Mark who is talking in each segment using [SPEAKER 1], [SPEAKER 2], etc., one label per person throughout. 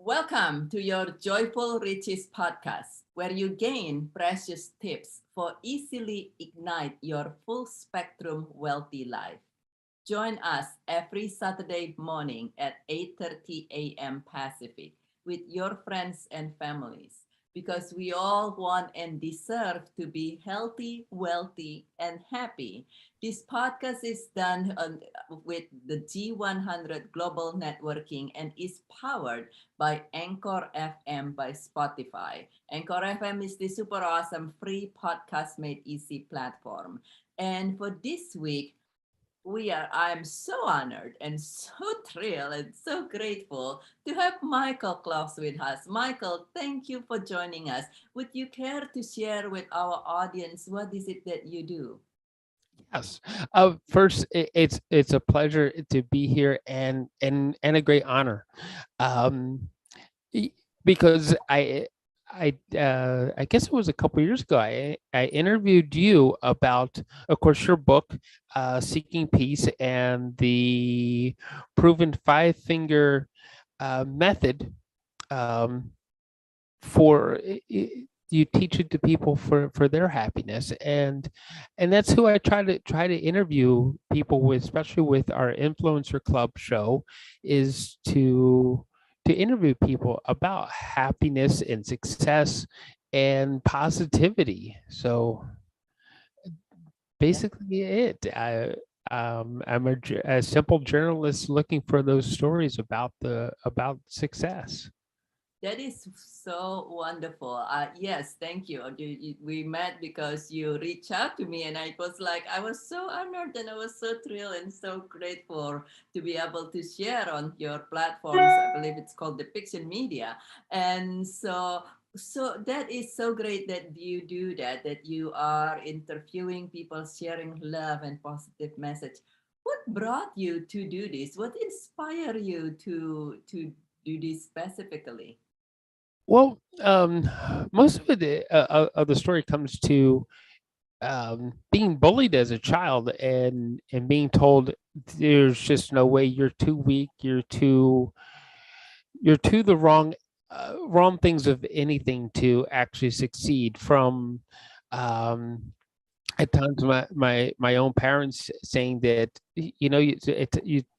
[SPEAKER 1] Welcome to your Joyful Riches podcast, where you gain precious tips for easily ignite your full spectrum wealthy life. Join us every Saturday morning at 8:30 a.m. Pacific with your friends and families because we all want and deserve to be healthy, wealthy, and happy. This podcast is done with the G100 Global Networking and is powered by Anchor FM by Spotify. Anchor FM is the super awesome free podcast made easy platform. And for this week, I'm so honored and so thrilled and so grateful to have Michael Clogs with us. Michael, thank you for joining us. Would you care to share with our audience what is it that you do?
[SPEAKER 2] Yes. First, it's a pleasure to be here and a great honor, um, e- because I guess it was a couple years ago. I interviewed you about, of course, your book, "Seeking Peace," and the proven five-finger method, um, for you teach it to people for their happiness, and that's who I try to interview people with, especially with our influencer club show, is to interview people about happiness and success and positivity. So
[SPEAKER 1] Yeah.
[SPEAKER 2] basically I'm a simple journalist looking for those stories about success.
[SPEAKER 1] That is so wonderful. Yes, thank you. We met because you reached out to me, and I was like, I was so honored and I was so thrilled and so grateful to be able to share on your platforms. I believe it's called Depiction Media. And so that is so great that you do that, that you are interviewing people, sharing love and positive message. What brought you to do this? What inspired you to do this specifically?
[SPEAKER 2] Well, most of the story comes to being bullied as a child and being told there's just no way, you're too weak, you're too the wrong things of anything to actually succeed. From um, at times my own parents saying that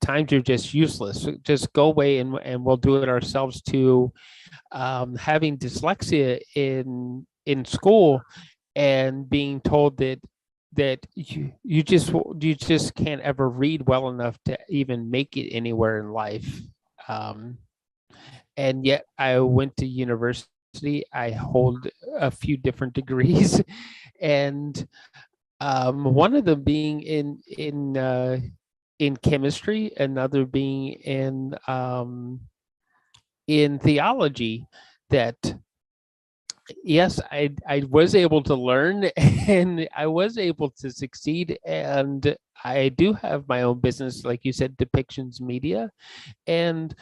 [SPEAKER 2] times you're just useless, so just go away and we'll do it ourselves, to having dyslexia in school and being told that you just can't ever read well enough to even make it anywhere in life. um, and yet I went to university. I hold a few different degrees, and one of them being in chemistry, another being in theology. That yes, I was able to learn and I was able to succeed, and I do have my own business, like you said, Depictions Media, and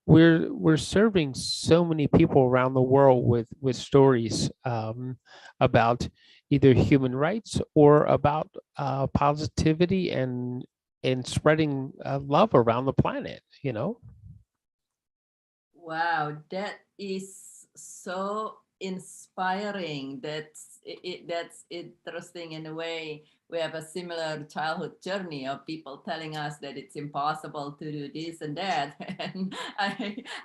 [SPEAKER 2] we're serving so many people around the world with stories, about either human rights or about positivity and spreading love around the planet.
[SPEAKER 1] Wow, that is so inspiring. That's interesting in a way. We have a similar childhood journey of people telling us that it's impossible to do this and that. And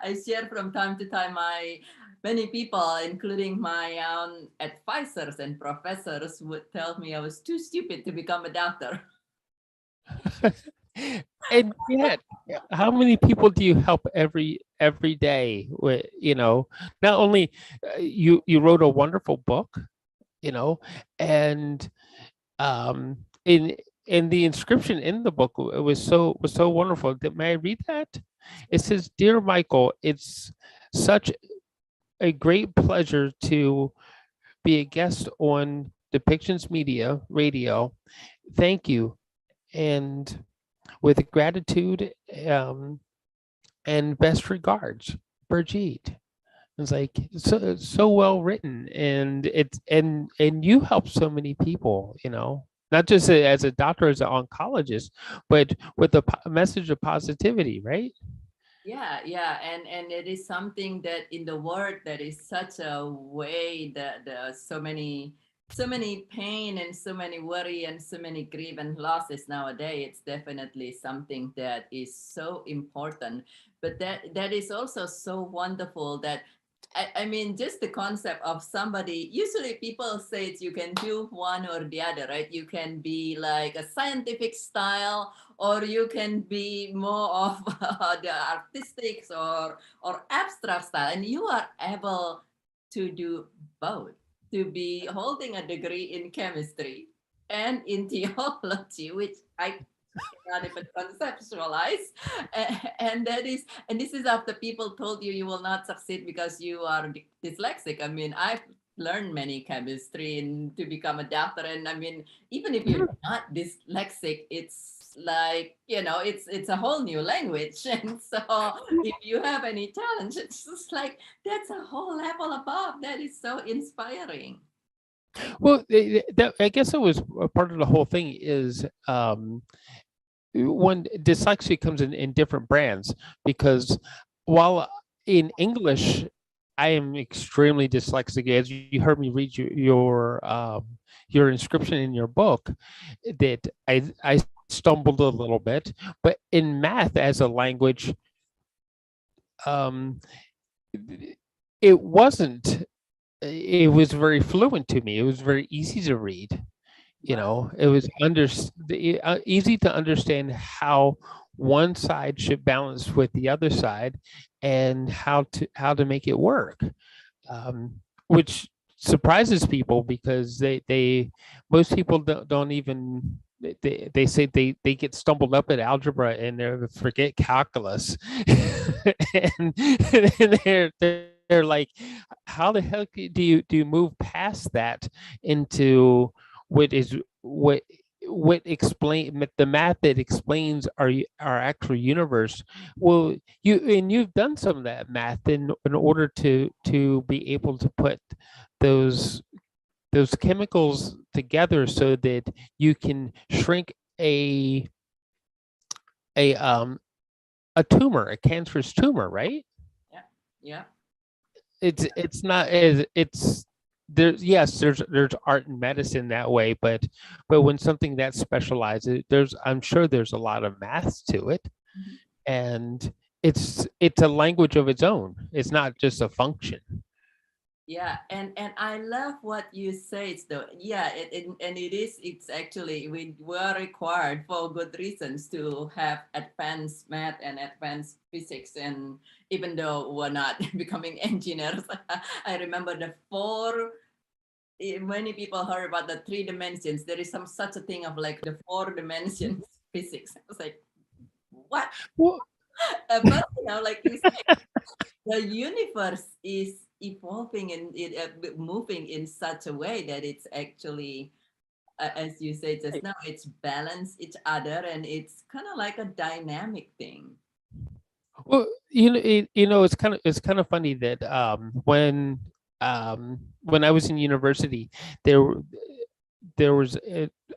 [SPEAKER 1] I share from time to time my many people, including my own advisors and professors, would tell me I was too stupid to become a doctor.
[SPEAKER 2] And yet, how many people do you help every day? With not only you wrote a wonderful book, you know, and um, in the inscription in the book, it was so wonderful. May I read that? It says, "Dear Michael, it's such a great pleasure to be a guest on Depictions Media Radio. Thank you, and with gratitude, um, and best regards, Brigitte." It's like so well written, and and you help so many people, not just as a doctor, as an oncologist, but with a message of positivity, right?
[SPEAKER 1] Yeah, and it is something that in the world that is such a way that so many pain and so many worry and so many grief and losses nowadays. It's definitely something that is so important, but that is also so wonderful that I mean, just the concept of somebody, usually people say it's you can do one or the other, right? You can be like a scientific style, or you can be more of the artistic or abstract style. And you are able to do both, to be holding a degree in chemistry and in theology, which I cannot even conceptualize. And that is, and this is after people told you you will not succeed because you are dyslexic. I mean, I've learned many chemistry and to become a doctor. And I mean, even if you're not dyslexic, it's like, it's a whole new language. And so if you have any challenge, it's just like, that's a whole level above. That is so inspiring.
[SPEAKER 2] Well, I guess it was a part of the whole thing is when dyslexia comes in different brands, because while in English I am extremely dyslexic, as you heard me read your inscription in your book, that I stumbled a little bit, but in math as a language, um, it wasn't. It was very fluent to me. It was very easy to read.
[SPEAKER 1] Wow.
[SPEAKER 2] It was easy to understand how one side should balance with the other side, and how to make it work, which surprises people because they most people don't even they say they get stumbled up at algebra and they forget calculus and, they're like, how the heck do you move past that into what is what explain the math that explains our actual universe. Well, you've done some of that math in order to be able to put those those chemicals together so that you can shrink a a tumor, a cancerous tumor, right?
[SPEAKER 1] Yeah. Yeah.
[SPEAKER 2] It's not as it's there's yes there's art and medicine that way, but when something that specialized, there's I'm sure there's a lot of math to it,
[SPEAKER 1] Mhm.
[SPEAKER 2] and it's a language of its own. It's not just a function.
[SPEAKER 1] Yeah, and I love what you say. Though, yeah, and it's actually we were required for good reasons to have advanced math and advanced physics, and even though we're not becoming engineers, I remember the four. Many people heard about the three dimensions. There is some such a thing of like the four dimensions physics. I was like, what?
[SPEAKER 2] Well,
[SPEAKER 1] But like you say, the universe is evolving and moving in such a way that it's actually, as you say just now, it's balance each other and it's kind of like a dynamic thing.
[SPEAKER 2] well, it's kind of funny that when I was in university, there there was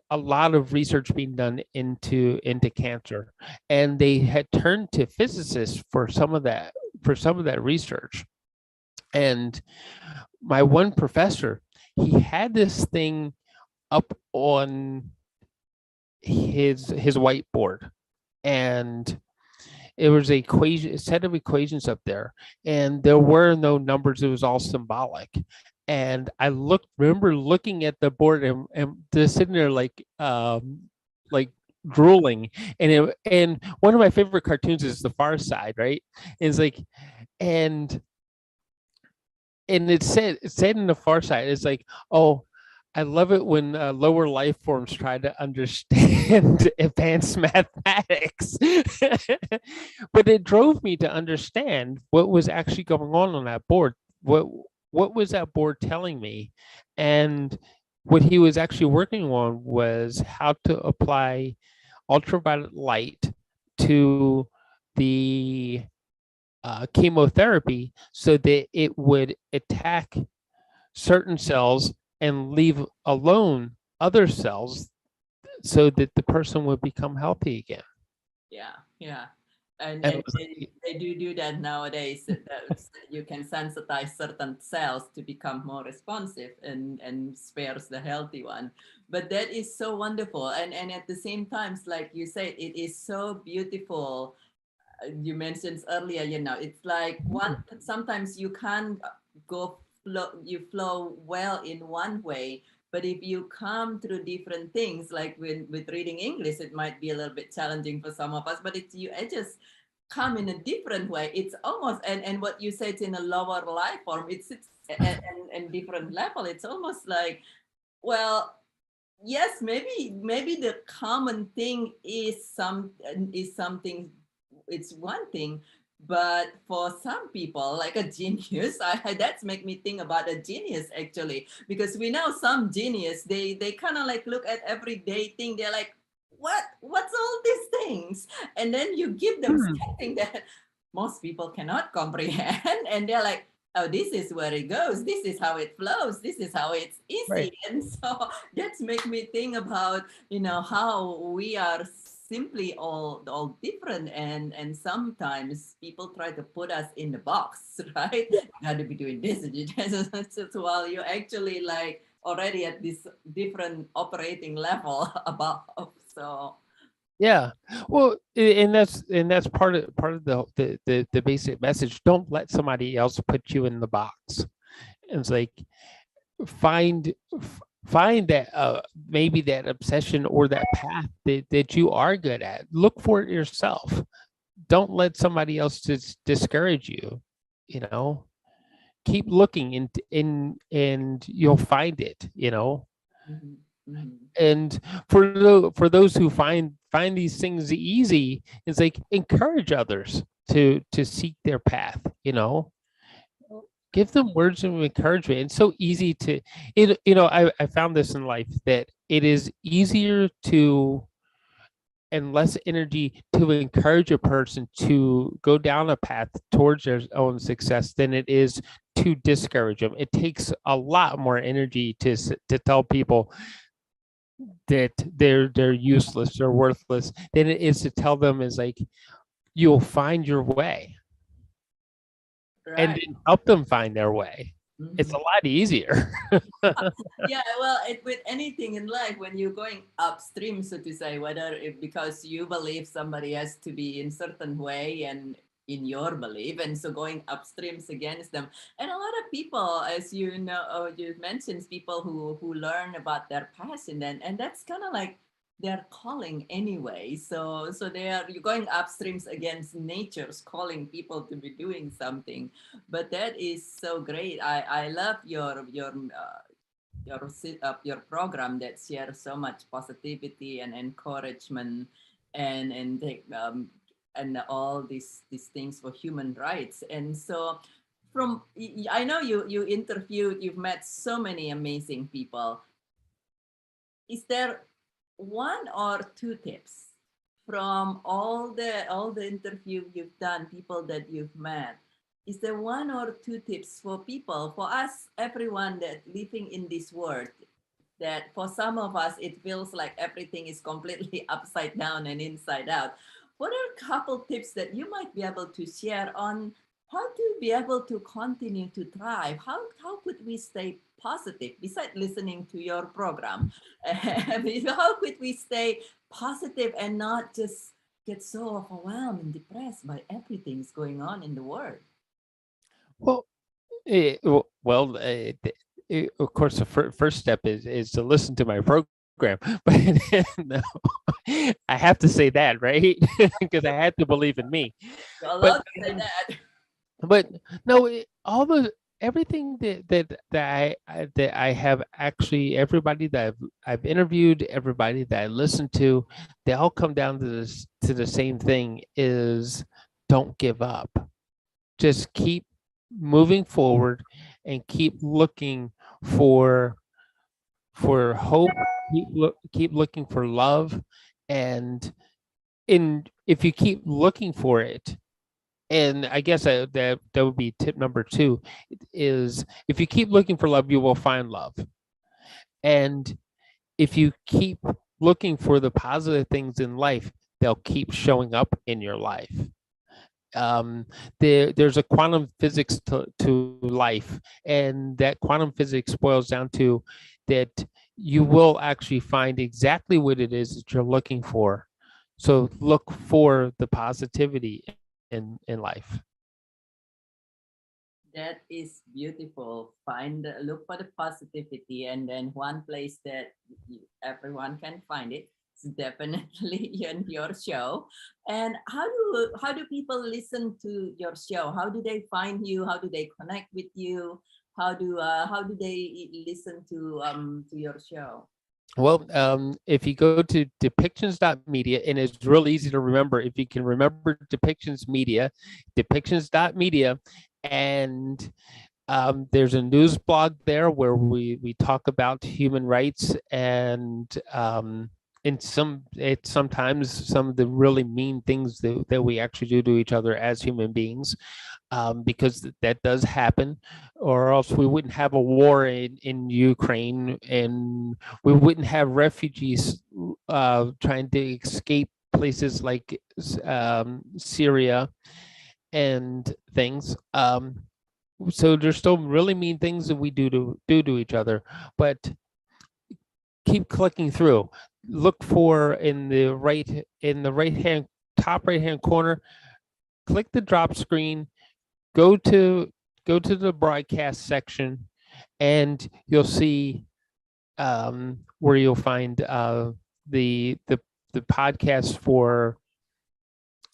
[SPEAKER 2] a lot of research being done into cancer, and they had turned to physicists for some of that research. And my one professor, he had this thing up on his whiteboard, and it was a set of equations up there, and there were no numbers. It was all symbolic. And remember looking at the board and just sitting there like drooling. And one of my favorite cartoons is The Far Side, right? It's like, and it said in The Far Side, it's like, oh, I love it when lower life forms try to understand advanced mathematics. But it drove me to understand what was actually going on that board. What was that board telling me? And what he was actually working on was how to apply ultraviolet light to the chemotherapy so that it would attack certain cells and leave alone other cells so that the person would become healthy again.
[SPEAKER 1] Yeah, yeah. And
[SPEAKER 2] And
[SPEAKER 1] and they do that nowadays. You can sensitize certain cells to become more responsive and spares the healthy one. But that is so wonderful. And at the same time, like you said, it is so beautiful. You mentioned earlier, it's like one, sometimes you can't you flow well in one way, but if you come through different things, like with reading English, it might be a little bit challenging for some of us, but it's you, it just come in a different way. It's almost, and what you said in a lower life form, it's and different level. It's almost like, well, yes, maybe the common thing is something, it's one thing, but for some people like a genius, that's make me think about a genius actually, because we know some genius, they kind of like look at everyday thing, they're like, what's all these things, and then you give them something that most people cannot comprehend, and they're like, oh, this is where it goes, this is how it flows, this is how it's easy.
[SPEAKER 2] right.
[SPEAKER 1] And so that's make me think about, how we are simply all different, and sometimes people try to put us in the box, right? You got to be doing this and just while you're actually like already at this different operating level above. So
[SPEAKER 2] Yeah. Well, and that's part of the basic message. Don't let somebody else put you in the box. And it's like find find that maybe that obsession or that path that you are good at. Look for it yourself. Don't let somebody else discourage you. You know, keep looking and you'll find it.
[SPEAKER 1] mhm, mhm.
[SPEAKER 2] And for those who find these things easy, it's like encourage others to seek their path. Give them words of encouragement. It's so easy to I found this in life that it is easier to and less energy to encourage a person to go down a path towards their own success than it is to discourage them. It takes a lot more energy to tell people that they're useless or worthless than it is to tell them is like you'll find your way and
[SPEAKER 1] Right.
[SPEAKER 2] then help them find their way. It's
[SPEAKER 1] Mhm.
[SPEAKER 2] a lot easier.
[SPEAKER 1] Yeah, well, with anything in life, when you're going upstream, so to say, whether because you believe somebody has to be in certain way and in your belief, and so going upstreams against them, and a lot of people, as you know, you mentioned, people who learn about their passion, and that's kind of like their calling anyway. So they are, you're going upstreams against nature's calling people to be doing something. But that is so great. I love your program that shares so much positivity and encouragement, and all these things for human rights. And so from, I know you interviewed, you've met so many amazing people. Is there one or two tips from all the interview you've done, people that you've met? Is there one or two tips for people, for us, everyone that living in this world, that for some of us it feels like everything is completely upside down and inside out? What are a couple tips that you might be able to share on how to be able to continue to thrive? How could we stay positive besides listening to your program? How could we stay positive and not just get so overwhelmed and depressed by everything's going on in the world?
[SPEAKER 2] Well, of course, the first step is to listen to my program, but no, I have to say that, right? Because I had to believe in me.
[SPEAKER 1] You're
[SPEAKER 2] But
[SPEAKER 1] allowed to say that.
[SPEAKER 2] but no, all the everything that I have actually everybody that I've interviewed, everybody that I listened to, they all come down to this to the same thing: is don't give up. Just keep moving forward and keep looking for hope. Keep looking for love, and if you keep looking for it, and I guess that would be tip number two, is if you keep looking for love, you will find love. And if you keep looking for the positive things in life, they'll keep showing up in your life. there's a quantum physics to life, and that quantum physics boils down to that you will actually find exactly what it is that you're looking for. So look for the positivity in life.
[SPEAKER 1] That is beautiful. Look for the positivity, and then one place that everyone can find it is definitely in your show. And how do people listen to your show? How do they find you? How do they connect with you? How do they listen to your show?
[SPEAKER 2] Well, if you go to depictions.media, and it's real easy to remember, if you can remember Depictions Media, depictions.media, and there's a news blog there where we talk about human rights, and sometimes some of the really mean things that we actually do to each other as human beings, because that does happen, or else we wouldn't have a war in Ukraine, and we wouldn't have refugees trying to escape places like Syria and things. So there's still really mean things that we do to each other, but keep clicking through. Look for in the right hand top right hand corner, click the drop screen, go to the broadcast section, and you'll see where you'll find the podcast for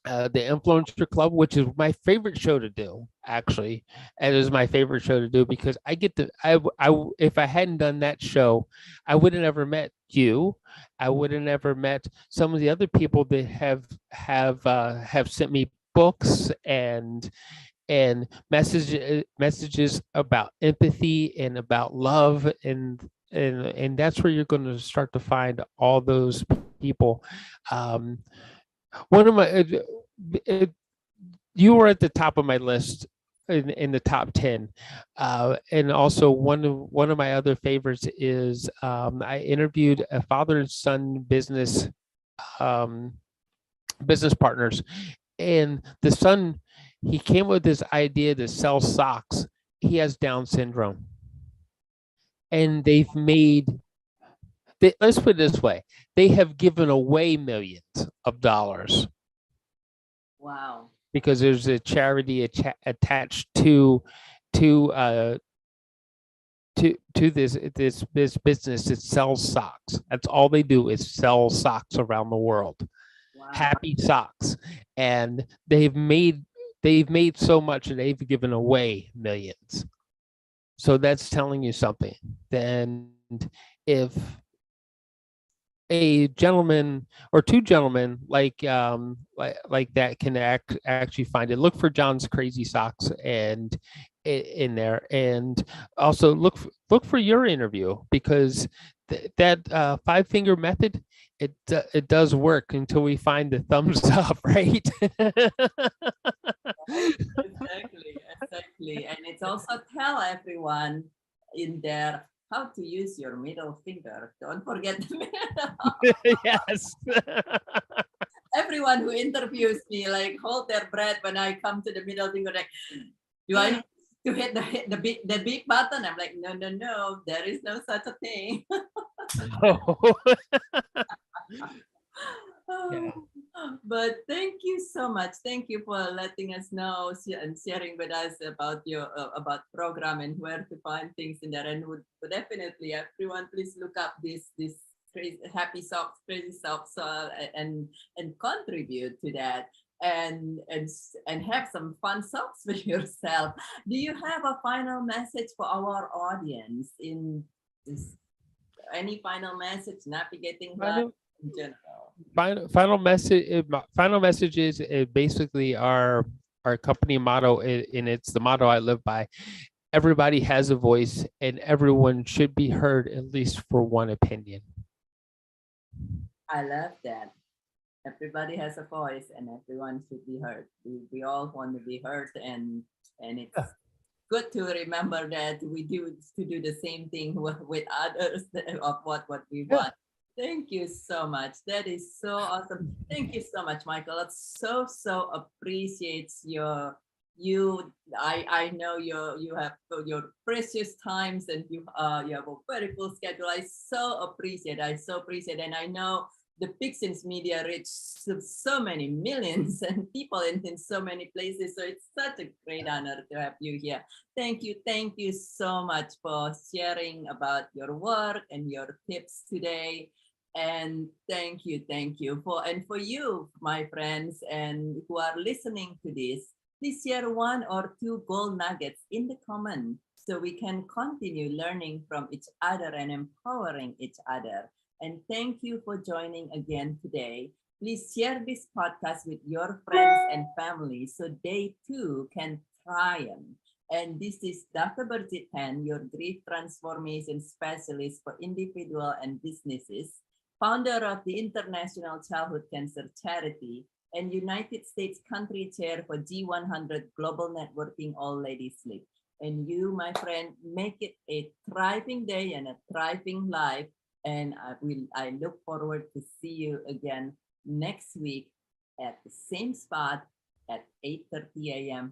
[SPEAKER 2] the Influencer Club, which is my favorite show to do. Actually, it is my favorite show to do because I get to. If I hadn't done that show, I would have never met you. I would have never met some of the other people that have sent me books and messages about empathy and about love, and that's where you're going to start to find all those people. Um, one of my uh, you were at the top of my list in the top 10, and also one of my other favorites is I interviewed a father and son um, business partners, and the son, he came with this idea to sell socks. He has Down syndrome, and let's put it this way, they have given away millions of dollars
[SPEAKER 1] Wow.
[SPEAKER 2] because there's a charity attached to this business that sells socks. That's all they do is sell socks around the world.
[SPEAKER 1] Wow.
[SPEAKER 2] Happy socks, and they've made so much and they've given away millions. So that's telling you something. And if a gentleman or two gentlemen like that can actually find it, look for John's Crazy Socks and in there, and also look for your interview, because that 5-finger method, it does work until we find the thumbs up, right?
[SPEAKER 1] Exactly. And it's also tell everyone in there how to use your middle finger. Don't forget the middle.
[SPEAKER 2] Yes.
[SPEAKER 1] Everyone who interviews me like hold their breath when I come to the middle finger. Like, do I need to hit the big button? I'm like, no, there is no such a thing.
[SPEAKER 2] Yeah.
[SPEAKER 1] But thank you so much. Thank you for letting us know and sharing with us about your about program and where to find things in there. And would definitely everyone please look up this crazy happy socks, crazy socks, and contribute to that. And have some fun socks for yourself. Do you have a final message for our audience in this? Any final message navigating life in general?
[SPEAKER 2] Final message is basically our company motto, and it's the motto I live by. Everybody has a voice, and everyone should be heard at least for one opinion.
[SPEAKER 1] I love that. Everybody has a voice and everyone should be heard. We all want to be heard, and it's good to remember that we do the same thing with others of what we want. Thank you so much. That is so awesome. Thank you so much, Michael. It's so appreciates I know you have your precious times, and you have a very full schedule. I so appreciate, and I know the Depiction Media reach so many millions and people in so many places. So it's such a great honor to have you here. Thank you so much for sharing about your work and your tips today. And thank you for you, my friends, and who are listening to this. Please share one or two gold nuggets in the comment so we can continue learning from each other and empowering each other. And thank you for joining again today. Please share this podcast with your friends and family so they too can triumph. And this is Dr. Birgit Tan, your grief transformation specialist for individual and businesses, founder of the International Childhood Cancer Charity, and United States country chair for G100 Global Networking All Ladies League. And you, my friend, make it a thriving day and a thriving life. And I look forward to see you again next week at the same spot at 8:30 a.m.